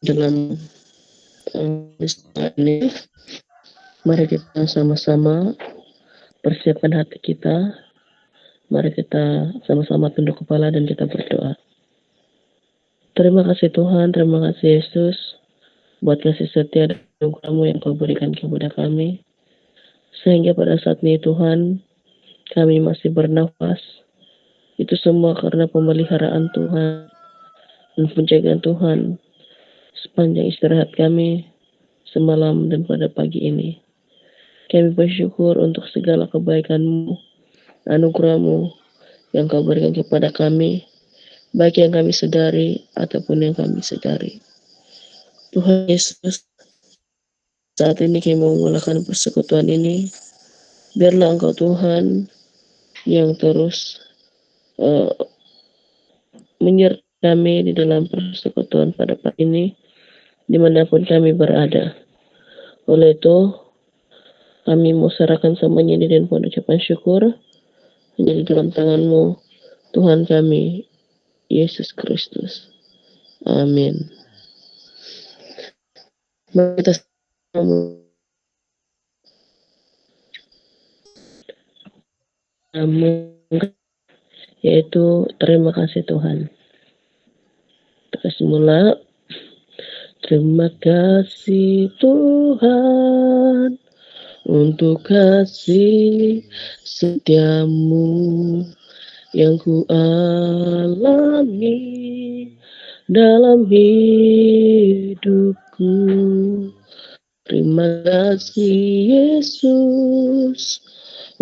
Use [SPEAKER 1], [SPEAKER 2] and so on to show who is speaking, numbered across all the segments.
[SPEAKER 1] dalam saat ini, mari kita sama-sama persiapkan hati kita. Mari kita sama-sama tunduk kepala dan kita berdoa. Terima kasih Tuhan, terima kasih Yesus, buat kasih setia dan anugerah-Mu yang Kau berikan kepada kami. Sehingga pada saat ini Tuhan, kami masih bernafas. Itu semua karena pemeliharaan Tuhan dan penjagaan Tuhan sepanjang istirahat kami semalam dan pada pagi ini. Kami bersyukur untuk segala kebaikan-Mu, anugerah-Mu yang Kau berikan kepada kami, baik yang kami sadari ataupun yang kami sadari. Tuhan Yesus, saat ini kami memulakan persekutuan ini, biarlah Engkau Tuhan yang terus menyertai kami di dalam persekutuan pada pagi ini, dimanapun kami berada. Oleh itu, kami mau serahkan semuanya ini dan ucapan syukur hanya di dalam tangan-Mu, Tuhan kami, Yesus Kristus. Amin. Mari kita yaitu terima kasih Tuhan. Kita semula. Terima kasih Tuhan untuk kasih setiamu yang ku alami dalam hidupku. Terima kasih Yesus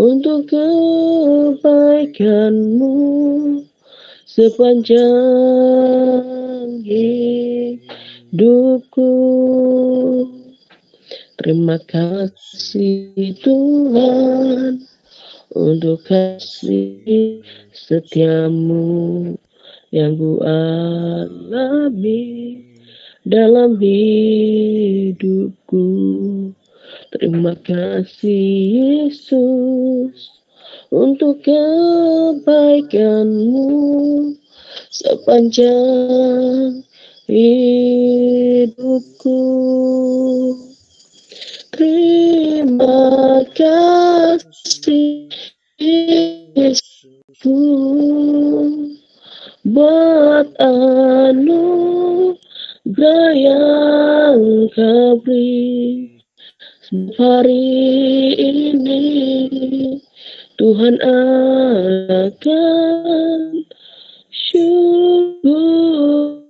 [SPEAKER 1] untuk kebaikan-Mu sepanjang hidupku. Terima kasih Tuhan untuk kasih setiamu yang ku alami dalam hidupku. Terima kasih Yesus untuk kebaikan-Mu sepanjang hidupku. Terima kasih Yesus buat anugerah yang Kau beri hari ini. Tuhan akan syukur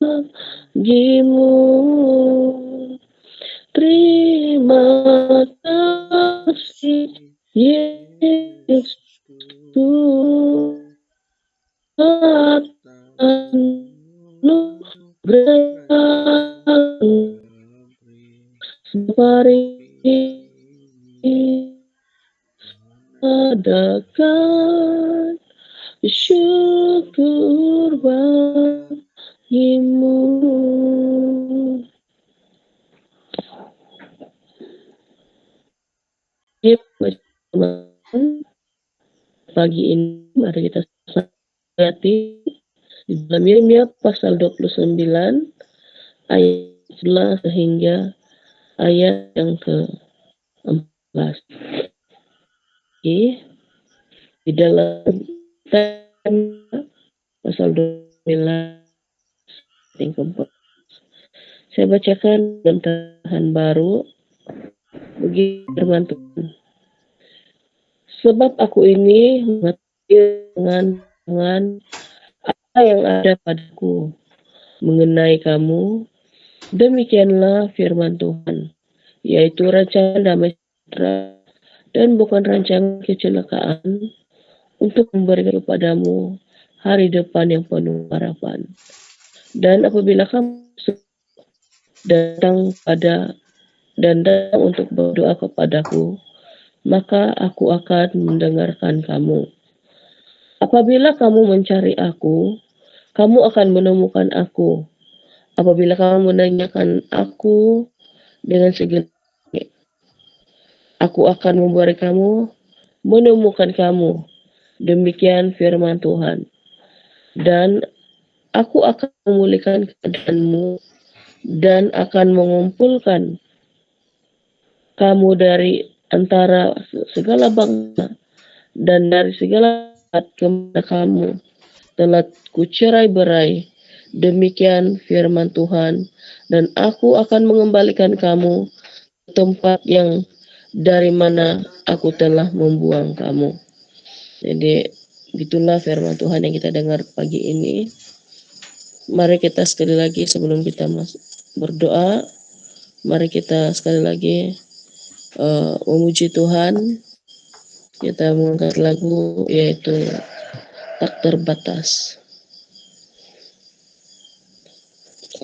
[SPEAKER 1] bagimu. Terima kasih Yesus buat anugerah hari adakan syukur bagimu. Pagi ini mari kita lihat di dalam Yeremia pasal 29 ayat 11 sehingga ayat yang ke-14. Di dalam pasal 29 yang ke-14. Saya bacakan dalam Tahan Baru. Begitu firman Tuhan. Sebab aku ini mengetahui dengan apa yang ada padaku mengenai kamu. Demikianlah firman Tuhan, yaitu rancangan damai sejahtera dan bukan rancangan kecelakaan, untuk memberikan kepadamu hari depan yang penuh harapan. Dan apabila kamu datang untuk berdoa kepadaku, maka aku akan mendengarkan kamu. Apabila kamu mencari aku, kamu akan menemukan aku. Apabila kamu menanyakan aku dengan segenap, aku akan memberi kamu, menemukan kamu. Demikian firman Tuhan. Dan Aku akan memulihkan keadaanmu dan akan mengumpulkan kamu dari antara segala bangsa dan dari segala tempat kemana kamu telah kucerai-berai. Demikian firman Tuhan, dan aku akan mengembalikan kamu ke tempat yang dari mana aku telah membuang kamu. Jadi itulah firman Tuhan yang kita dengar pagi ini. Mari kita sekali lagi sebelum kita berdoa, mari kita sekali lagi memuji Tuhan. Kita mengangkat lagu yaitu Tak Terbatas.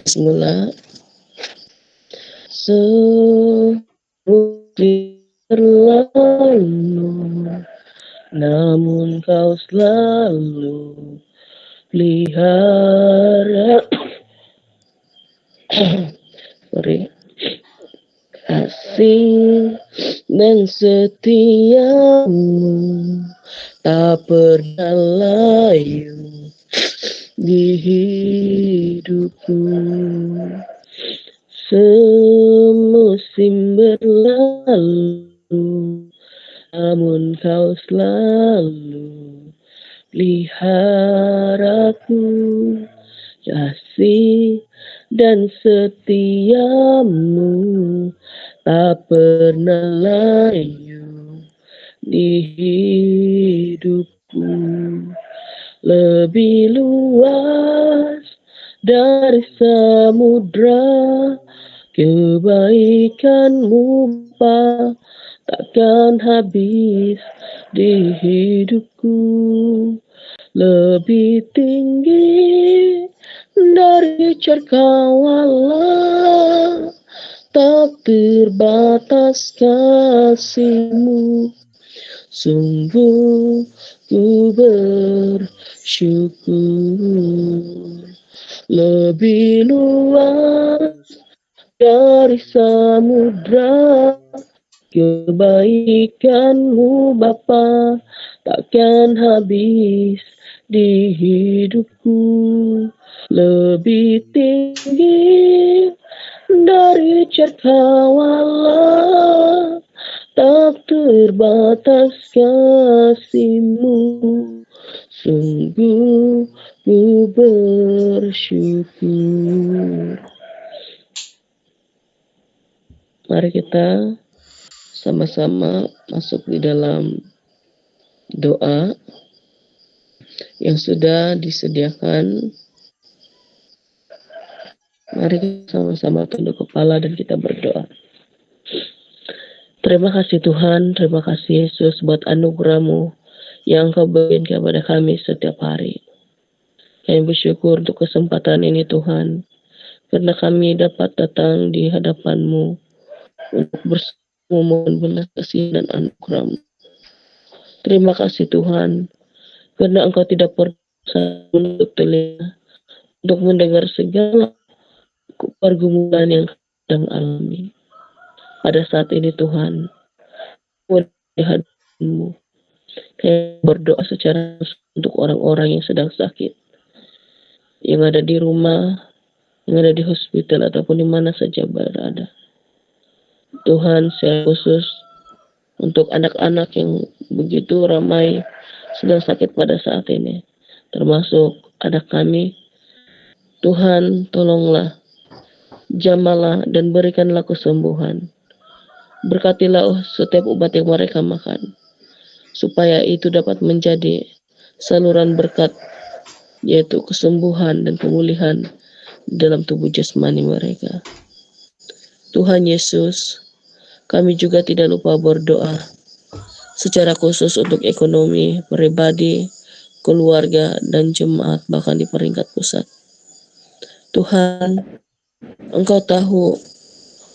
[SPEAKER 1] Semula seperti berlalu, namun kau selalu pelihara kasih dan setiamu tak pernah layu di hidupku. Semusim berlalu, namun kau selalu peliharaku. Kasih dan setiamu tak pernah layu di hidupku. Lebih luas dari samudra, kebaikanmu Bapa takkan habis di hidupku. Lebih tinggi dari cakrawala, tak terbatas kasih-Mu. Sungguh ku bersyukur. Lebih luas dari samudra, kebaikan-Mu Bapa takkan habis di hidupku. Lebih tinggi dari cakrawala, tak terbatas kasih-Mu. Sungguh ku bersyukur. Mari kita sama-sama masuk di dalam doa yang sudah disediakan. Mari kita sama-sama tunduk kepala dan kita berdoa. Terima kasih Tuhan, terima kasih Yesus buat anugerah-Mu yang Engkau berikan kepada kami setiap hari. Kami bersyukur untuk kesempatan ini Tuhan, karena kami dapat datang di hadapan-Mu untuk bersama memohon belas kasih dan anugerah-Mu. Terima kasih Tuhan, karena Engkau tidak pernah menutup telinga untuk mendengar segala pergumulan yang sedang alami. Pada saat ini Tuhan, di hadapan-Mu, kami berdoa secara khusus untuk orang-orang yang sedang sakit, yang ada di rumah, yang ada di hospital, ataupun di mana saja berada. Tuhan, secara khusus untuk anak-anak yang begitu ramai sedang sakit pada saat ini, termasuk anak kami. Tuhan, tolonglah, jamalah dan berikanlah kesembuhan. Berkatilah setiap obat yang mereka makan, supaya itu dapat menjadi saluran berkat, yaitu kesembuhan dan pemulihan dalam tubuh jasmani mereka. Tuhan Yesus, kami juga tidak lupa berdoa secara khusus untuk ekonomi, pribadi, keluarga, dan jemaat, bahkan di peringkat pusat. Tuhan, Engkau tahu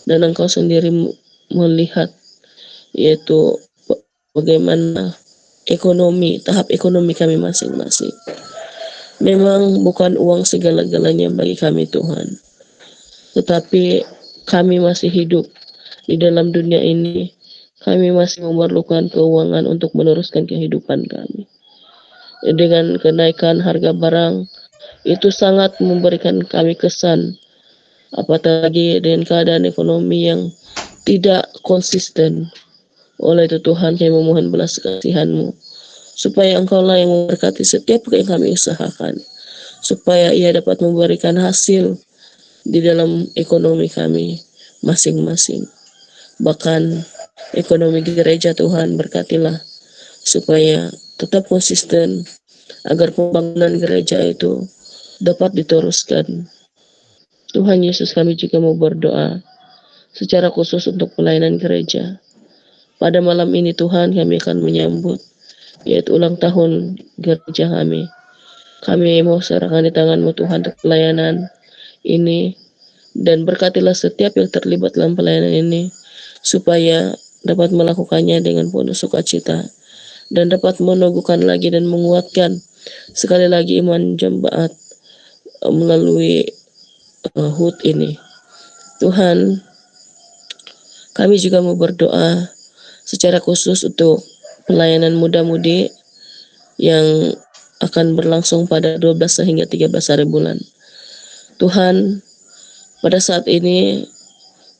[SPEAKER 1] dan Engkau sendiri melihat, yaitu bagaimana tahap ekonomi kami masing-masing. Memang bukan uang segala-galanya bagi kami Tuhan, tetapi kami masih hidup di dalam dunia ini. Kami masih memerlukan keuangan untuk meneruskan kehidupan kami. Dengan kenaikan harga barang, itu sangat memberikan kami kesan, apalagi dengan keadaan ekonomi yang tidak konsisten. Oleh itu Tuhan, kami memohon belas kasihan-Mu, supaya Engkaulah yang memberkati setiap yang kami usahakan, supaya ia dapat memberikan hasil di dalam ekonomi kami masing-masing. Bahkan ekonomi gereja Tuhan berkatilah, supaya tetap konsisten, agar pembangunan gereja itu dapat diteruskan. Tuhan Yesus, kami juga mau berdoa secara khusus untuk pelayanan gereja. Pada malam ini Tuhan, kami akan menyambut yaitu ulang tahun gereja kami. Kami mau serahkan di tangan-Mu Tuhan untuk pelayanan ini, dan berkatilah setiap yang terlibat dalam pelayanan ini, supaya dapat melakukannya dengan penuh sukacita, dan dapat meneguhkan lagi dan menguatkan sekali lagi iman jemaat melalui HUT ini. Tuhan, kami juga mau berdoa secara khusus untuk pelayanan muda-mudi yang akan berlangsung pada 12 hingga 13 hari bulan. Tuhan, pada saat ini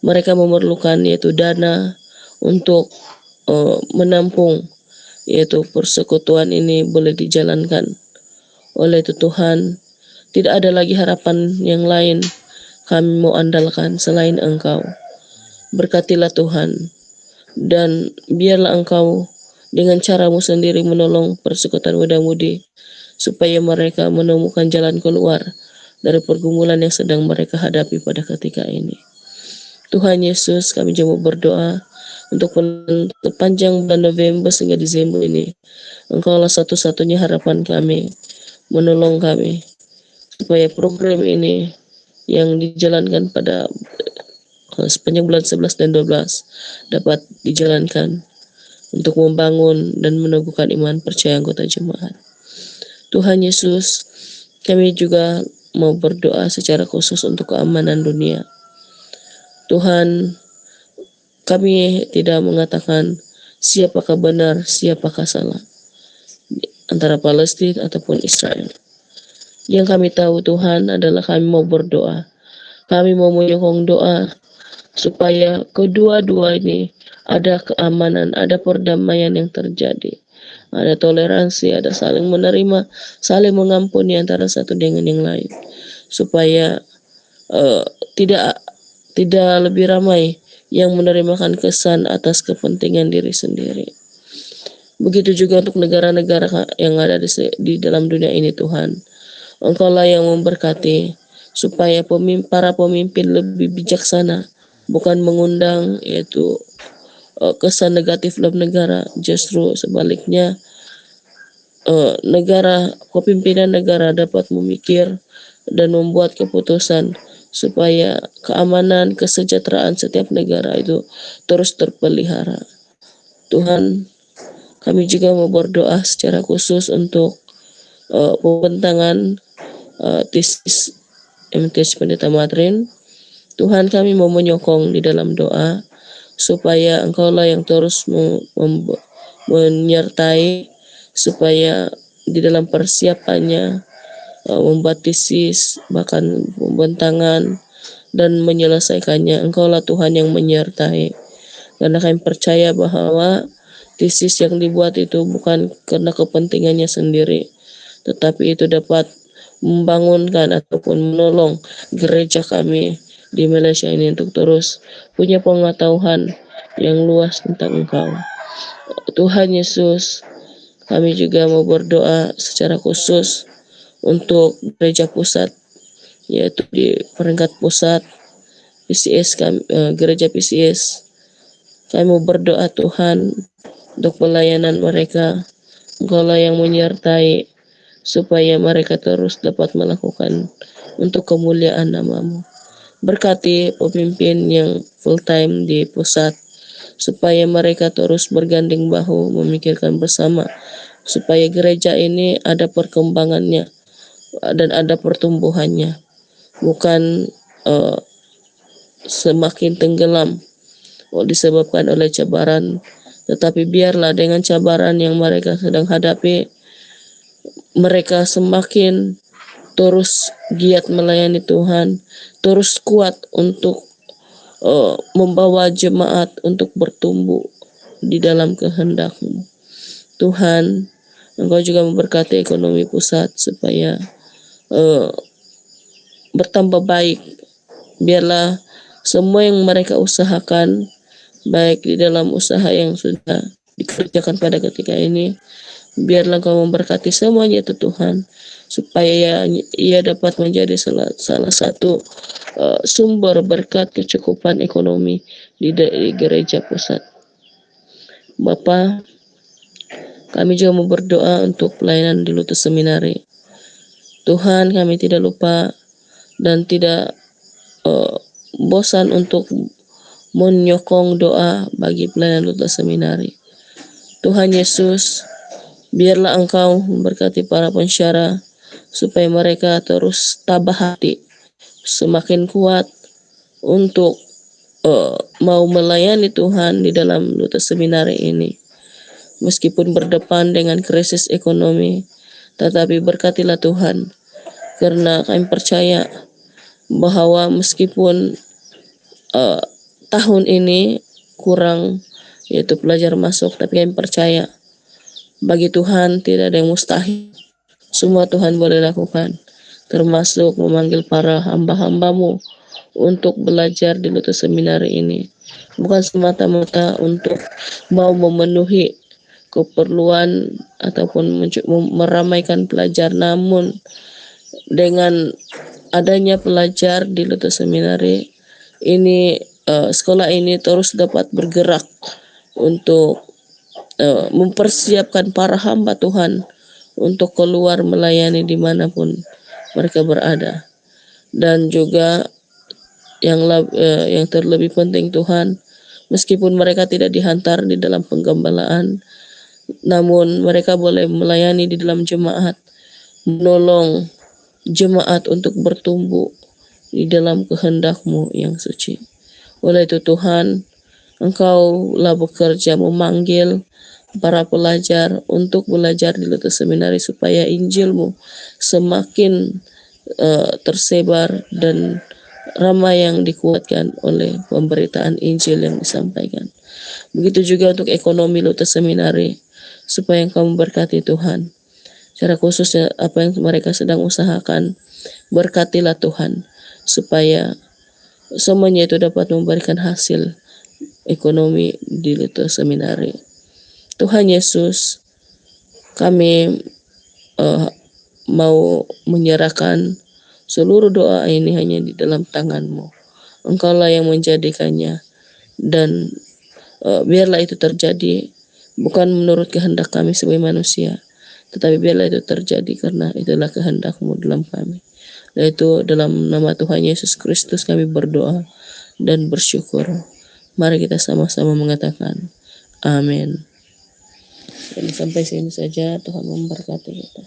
[SPEAKER 1] mereka memerlukan yaitu dana untuk menampung yaitu persekutuan ini boleh dijalankan. Oleh itu Tuhan, tidak ada lagi harapan yang lain kami mau andalkan selain Engkau. Berkatilah Tuhan, dan biarlah Engkau dengan cara-Mu sendiri menolong persekutuan muda-mudi, supaya mereka menemukan jalan keluar dari pergumulan yang sedang mereka hadapi pada ketika ini. Tuhan Yesus, kami juga berdoa untuk sepanjang bulan November hingga Desember ini. Engkaulah satu-satunya harapan kami, menolong kami, supaya program ini yang dijalankan pada sepanjang bulan 11 dan 12 dapat dijalankan untuk membangun dan meneguhkan iman percaya anggota jemaat. Tuhan Yesus, kami juga mau berdoa secara khusus untuk keamanan dunia. Tuhan, kami tidak mengatakan siapakah benar, siapakah salah antara Palestina ataupun Israel. Yang kami tahu Tuhan adalah kami mau berdoa. Kami mau menyokong doa supaya kedua-dua ini ada keamanan, ada perdamaian yang terjadi, ada toleransi, ada saling menerima, saling mengampuni antara satu dengan yang lain, supaya tidak lebih ramai yang menerimakan kesan atas kepentingan diri sendiri. Begitu juga untuk negara-negara yang ada di dalam dunia ini Tuhan. Engkaulah yang memberkati supaya para pemimpin lebih bijaksana, bukan mengundang yaitu kesan negatif dalam negara, justru sebaliknya kepemimpinan negara dapat memikir dan membuat keputusan supaya keamanan, kesejahteraan setiap negara itu terus terpelihara. Tuhan, kami juga mau berdoa secara khusus untuk pembentangan tesis MTS Pendeta Matrin. Tuhan, kami mau menyokong di dalam doa supaya Engkaulah yang terus menyertai, supaya di dalam persiapannya membuat tesis, bahkan pembentangan dan menyelesaikannya, Engkaulah Tuhan yang menyertai. Karena kami percaya bahwa tesis yang dibuat itu bukan karena kepentingannya sendiri, tetapi itu dapat membangunkan ataupun menolong gereja kami di Malaysia ini untuk terus punya pengetahuan yang luas tentang Engkau. Tuhan Yesus, kami juga mau berdoa secara khusus untuk gereja pusat, yaitu di peringkat pusat PCS gereja PCS. Kami mau berdoa Tuhan untuk pelayanan mereka. Engkaulah yang menyertai supaya mereka terus dapat melakukan untuk kemuliaan nama-Mu. Berkati pemimpin yang full time di pusat, supaya mereka terus bergandeng bahu memikirkan bersama, supaya gereja ini ada perkembangannya dan ada pertumbuhannya, bukan semakin tenggelam disebabkan oleh cabaran, tetapi biarlah dengan cabaran yang mereka sedang hadapi, mereka semakin terus giat melayani Tuhan, terus kuat untuk membawa jemaat untuk bertumbuh di dalam kehendak-Mu. Tuhan, Engkau juga memberkati ekonomi pusat supaya bertambah baik. Biarlah semua yang mereka usahakan, baik di dalam usaha yang sudah dikerjakan pada ketika ini, biarlah Engkau memberkati semuanya itu Tuhan, supaya ia dapat menjadi salah satu sumber berkat kecukupan ekonomi di gereja pusat. Bapa, kami juga mau berdoa untuk pelayanan di Lotus Seminari. Tuhan, kami tidak lupa dan tidak bosan untuk menyokong doa bagi pelayanan Lotus Seminari. Tuhan Yesus, biarlah Engkau memberkati para pensyarah supaya mereka terus tabah hati, semakin kuat untuk mau melayani Tuhan di dalam Lotus Seminari ini. Meskipun berdepan dengan krisis ekonomi, tetapi berkatilah Tuhan, karena kami percaya bahwa meskipun tahun ini kurang yaitu pelajar masuk, tapi kami percaya bagi Tuhan tidak ada yang mustahil. Semua Tuhan boleh lakukan, termasuk memanggil para hamba-hamba-Mu untuk belajar di Lotus Seminari ini. Bukan semata-mata untuk mau memenuhi keperluan ataupun meramaikan pelajar, namun dengan adanya pelajar di Lotus Seminari ini, sekolah ini terus dapat bergerak untuk mempersiapkan para hamba Tuhan untuk keluar melayani dimanapun mereka berada. Dan juga yang terlebih penting Tuhan, meskipun mereka tidak dihantar di dalam penggembalaan, namun mereka boleh melayani di dalam jemaat, menolong jemaat untuk bertumbuh di dalam kehendak-Mu yang suci. Oleh itu Tuhan, Engkaulah bekerja memanggil para pelajar untuk belajar di Lotus Seminari supaya Injil-Mu semakin tersebar dan ramai yang dikuatkan oleh pemberitaan Injil yang disampaikan. Begitu juga untuk ekonomi Lotus Seminari, supaya Engkau memberkati Tuhan. Secara khusus apa yang mereka sedang usahakan, berkatilah Tuhan, supaya semuanya itu dapat memberikan hasil ekonomi di Lotus Seminari. Tuhan Yesus, kami mau menyerahkan seluruh doa ini hanya di dalam tangan-Mu. Engkaulah yang menjadikannya, dan biarlah itu terjadi bukan menurut kehendak kami sebagai manusia, tetapi biarlah itu terjadi karena itulah kehendak-Mu dalam kami. Dan itu dalam nama Tuhan Yesus Kristus kami berdoa dan bersyukur. Mari kita sama-sama mengatakan amin. Dan sampai sini saja, Tuhan memberkati kita.